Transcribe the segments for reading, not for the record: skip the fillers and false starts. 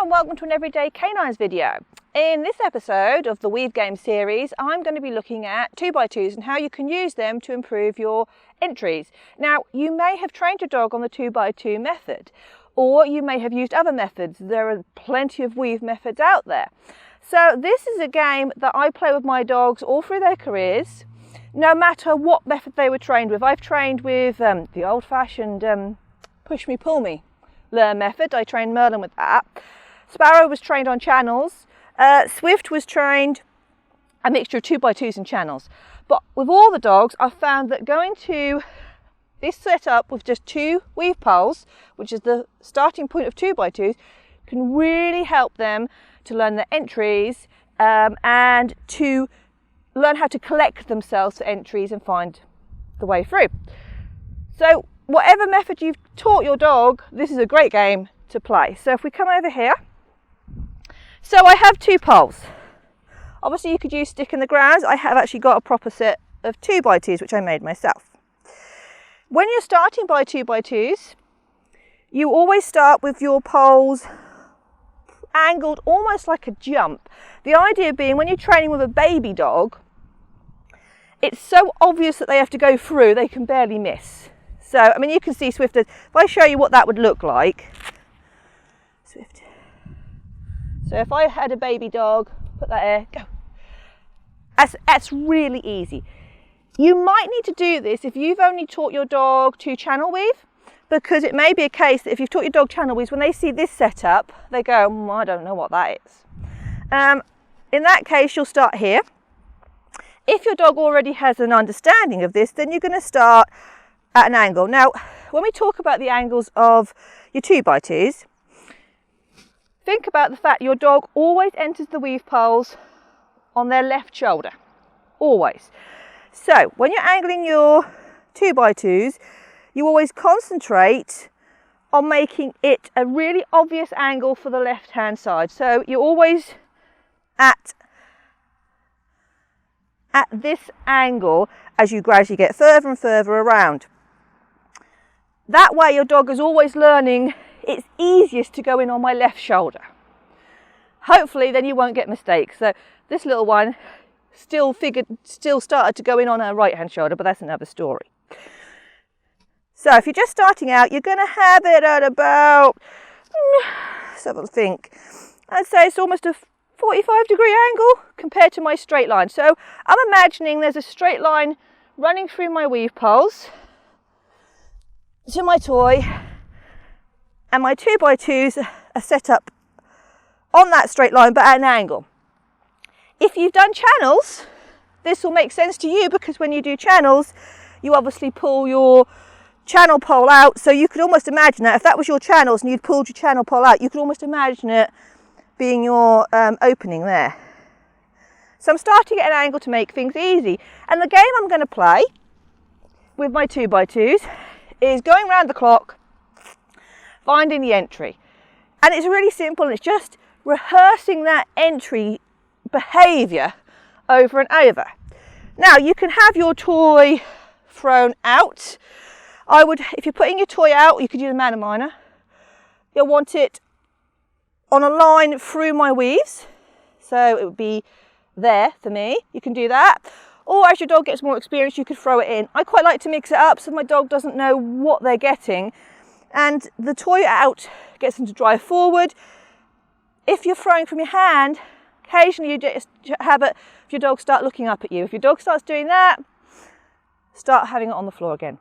and welcome to an Everyday Canines video. In this episode of the Weave Game series, I'm going to be looking at 2x2s and how you can use them to improve your entries. Now, you may have trained your dog on the 2x2 method, or you may have used other methods. There are plenty of weave methods out there. So this is a game that I play with my dogs all through their careers, no matter what method they were trained with. I've trained with the old-fashioned push me, pull me learn method. I trained Merlin with that. Sparrow was trained on channels. Swift was trained a mixture of 2x2s and channels. But with all the dogs, I've found that going to this setup with just 2 weave poles, which is the starting point of 2x2s, can really help them to learn their entries and to learn how to collect themselves for entries and find the way through. So whatever method you've taught your dog, this is a great game to play. So if we come over here, so I have 2 poles. Obviously you could use stick in the ground. I have actually got a proper set of 2x2s which I made myself. When you're starting by 2x2s, you always start with your poles angled almost like a jump. The idea being when you're training with a baby dog, it's so obvious that they have to go through, they can barely miss. So, I mean, you can see Swift, if I show you what that would look like. Swift. So if I had a baby dog, put that there, go. That's really easy. You might need to do this if you've only taught your dog to channel weave, because it may be a case that if you've taught your dog channel weave, when they see this setup, they go, I don't know what that is. In that case, you'll start here. If your dog already has an understanding of this, then you're going to start at an angle. Now, when we talk about the angles of your 2x2s, think about the fact your dog always enters the weave poles on their left shoulder, always. So when you're angling your 2x2s, you always concentrate on making it a really obvious angle for the left hand side. So you're always at this angle as you gradually get further and further around. That way your dog is always learning it's easiest to go in on my left shoulder. Hopefully then you won't get mistakes. So this little one still started to go in on her right hand shoulder, but that's another story. So if you're just starting out, you're going to have it at about, let's have a think, I'd say it's almost a 45-degree angle compared to my straight line. So I'm imagining there's a straight line running through my weave poles to my toy, and my 2x2s are set up on that straight line but at an angle. If you've done channels, this will make sense to you, because when you do channels, you obviously pull your channel pole out. So you could almost imagine that if that was your channels and you'd pulled your channel pole out, you could almost imagine it being your opening there. So I'm starting at an angle to make things easy. And the game I'm going to play with my 2x2s is going around the clock, finding the entry. And it's really simple, and it's just rehearsing that entry behaviour over and over. Now you can have your toy thrown out. If you're putting your toy out, you could use a Manor Miner. You'll want it on a line through my weaves, so it would be there for me. You can do that. Or as your dog gets more experience, you could throw it in. I quite like to mix it up so my dog doesn't know what they're getting, and the toy out gets them to drive forward. If you're throwing from your hand, occasionally you just have it, if your dog starts looking up at you. If your dog starts doing that, start having it on the floor again.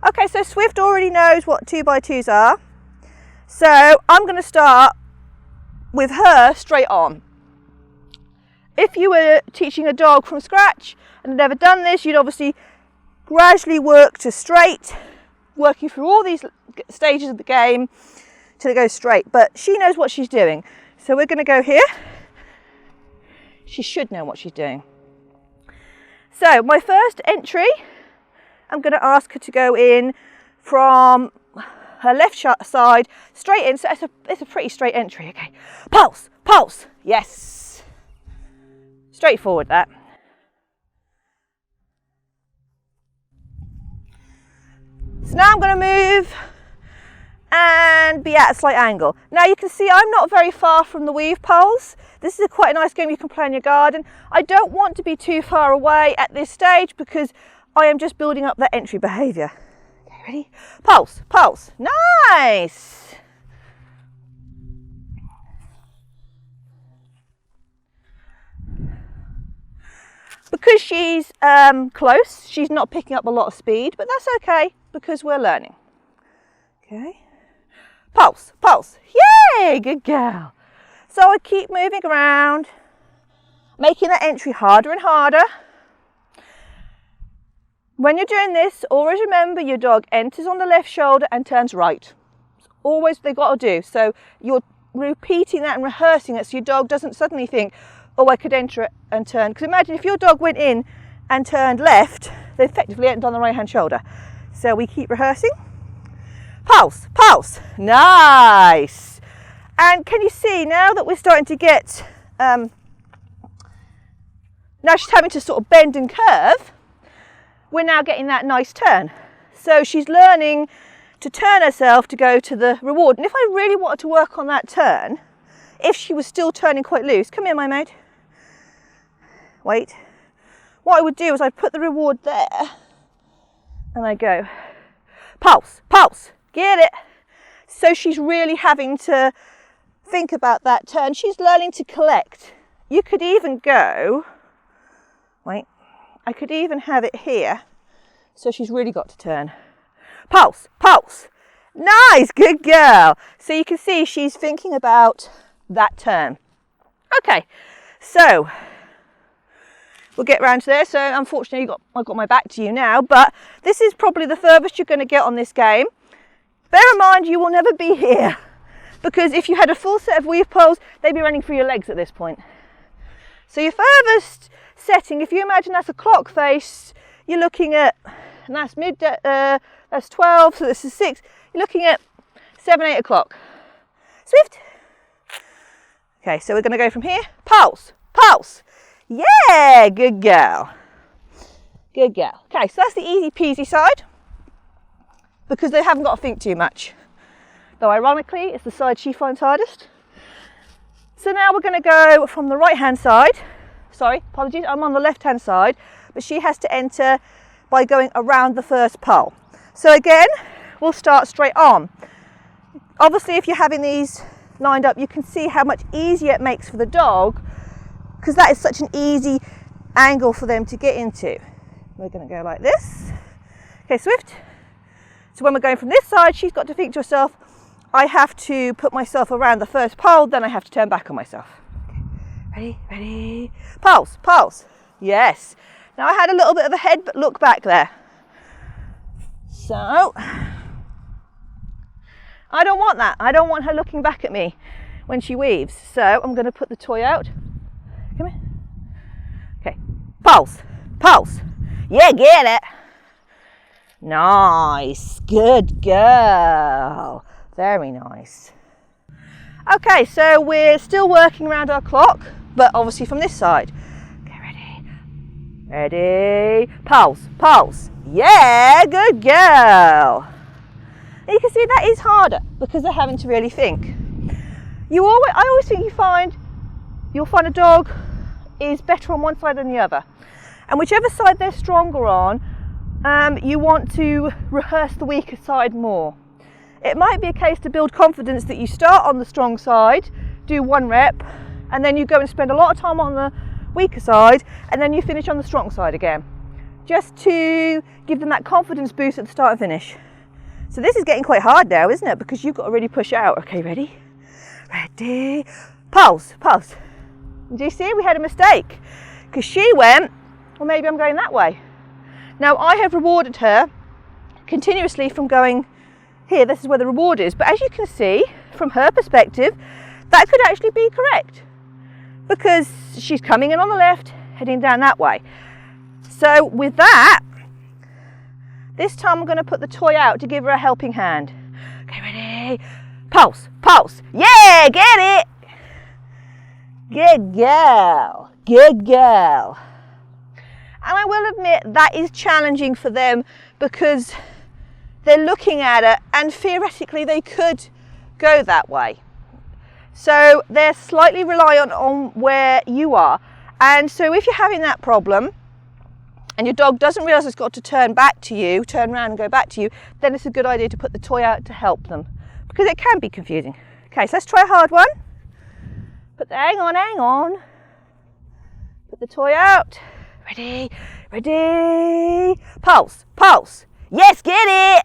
Okay, so Swift already knows what 2x2s are. So I'm going to start with her straight on. If you were teaching a dog from scratch and had never done this, you'd obviously gradually work to straight, working through all these stages of the game till it goes straight. But she knows what she's doing. So we're going to go here. She should know what she's doing. So my first entry, I'm going to ask her to go in from her left side straight in. So it's a pretty straight entry. Okay, pulse, pulse, yes. Straightforward that. So now I'm going to move and be at a slight angle. Now you can see I'm not very far from the weave poles. This is quite a nice game you can play in your garden. I don't want to be too far away at this stage because I am just building up that entry behaviour. Okay, ready? Pulse, pulse, nice. Because she's close, she's not picking up a lot of speed, but that's okay because we're learning. Okay. Pulse, pulse, yay, good girl. So I keep moving around, making that entry harder and harder. When you're doing this, always remember your dog enters on the left shoulder and turns right. It's always what they've got to do. So you're repeating that and rehearsing it so your dog doesn't suddenly think, oh, I could enter it and turn. Because imagine if your dog went in and turned left, they effectively entered on the right hand shoulder. So we keep rehearsing. Pulse, pulse, nice. And can you see now that we're starting to get, now she's having to sort of bend and curve, we're now getting that nice turn. So she's learning to turn herself to go to the reward. And if I really wanted to work on that turn, if she was still turning quite loose, come here, my mate. Wait. What I would do is I'd put the reward there and I go, pulse, pulse, get it. So she's really having to think about that turn. She's learning to collect. You could even go, wait, I could even have it here. So she's really got to turn. Pulse, pulse, nice, good girl. So you can see she's thinking about that turn. Okay, so we'll get round to there. So unfortunately I've got my back to you now, but this is probably the furthest you're going to get on this game. Bear in mind you will never be here because if you had a full set of weave poles, they'd be running through your legs at this point. So your furthest setting, if you imagine that's a clock face, you're looking at, and that's that's 12, so this is 6, you're looking at 7, 8 o'clock. Swift. Okay, so we're going to go from here. Pulse, pulse. Yeah, good girl. Good girl. Okay, so that's the easy peasy side because they haven't got to think too much. Though ironically, it's the side she finds hardest. So now we're going to go from the right hand side. Sorry, apologies, I'm on the left hand side, but she has to enter by going around the first pole. So again, we'll start straight on. Obviously, if you're having these lined up, you can see how much easier it makes for the dog because that is such an easy angle for them to get into. We're going to go like this. Okay, Swift. So when we're going from this side, she's got to think to herself, I have to put myself around the first pole, then I have to turn back on myself. Okay. Ready, ready. Pulse, pulse. Yes. Now I had a little bit of a head, but look back there. So, I don't want that. I don't want her looking back at me when she weaves. So I'm going to put the toy out. Come here. Okay. Pulse, pulse. Yeah, get it. Nice. Good girl. Very nice. Okay, so we're still working around our clock, but obviously from this side. Okay, ready. Ready. Pulse, pulse. Yeah, good girl. And you can see that is harder because they're having to really think. I always think you'll find a dog is better on one side than the other. And whichever side they're stronger on, you want to rehearse the weaker side more. It might be a case to build confidence that you start on the strong side, do 1 rep, and then you go and spend a lot of time on the weaker side, and then you finish on the strong side again. Just to give them that confidence boost at the start and finish. So this is getting quite hard now, isn't it? Because you've got to really push out. Okay, ready? Ready. Pulse, pulse. Do you see? We had a mistake. Because she went, well, maybe I'm going that way. Now, I have rewarded her continuously from going here. This is where the reward is. But as you can see, from her perspective, that could actually be correct. Because she's coming in on the left, heading down that way. So with that, this time I'm going to put the toy out to give her a helping hand. Okay, ready? Pulse, pulse. Yeah, get it. Good girl. Good girl. And I will admit that is challenging for them because they're looking at it, and theoretically they could go that way. So they're slightly reliant on where you are. And so if you're having that problem and your dog doesn't realise it's got to turn back to you, turn around and go back to you, then it's a good idea to put the toy out to help them, because it can be confusing. Okay, so let's try a hard one. Hang on. Put the toy out. Ready. Pulse. Yes, get it.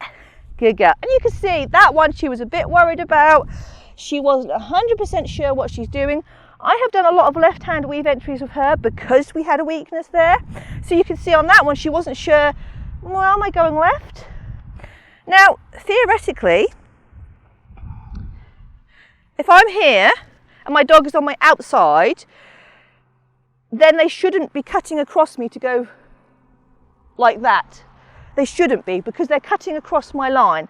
Good girl. And you can see that one she was a bit worried about. She wasn't 100% sure what she's doing. I have done a lot of left-hand weave entries with her because we had a weakness there. So you can see on that one, she wasn't sure, well, am I going left? Now, theoretically, if I'm here and my dog is on my outside, then they shouldn't be cutting across me to go like that. They shouldn't be, because they're cutting across my line.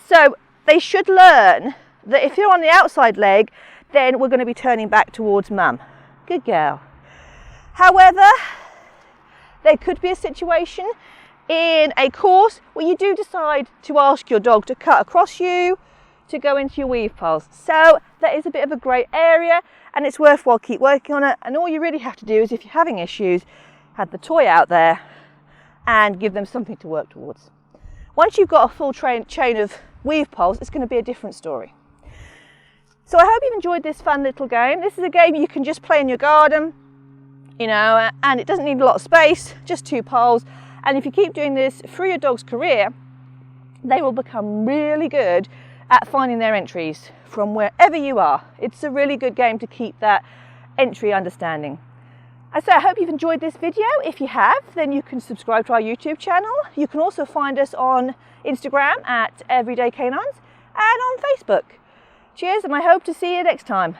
So they should learn that if you're on the outside leg, then we're going to be turning back towards mum. Good girl. However, there could be a situation in a course where you do decide to ask your dog to cut across you to go into your weave pulse. So that is a bit of a grey area, and it's worthwhile keep working on it. And all you really have to do is, if you're having issues, have the toy out there and give them something to work towards. Once you've got a full chain of weave pulse, it's going to be a different story. So I hope you've enjoyed this fun little game. This is a game you can just play in your garden, you know, and it doesn't need a lot of space, just 2 poles. And if you keep doing this through your dog's career, they will become really good at finding their entries from wherever you are. It's a really good game to keep that entry understanding. So I hope you've enjoyed this video. If you have, then you can subscribe to our YouTube channel. You can also find us on Instagram at Everyday Canines and on Facebook. Cheers, and I hope to see you next time.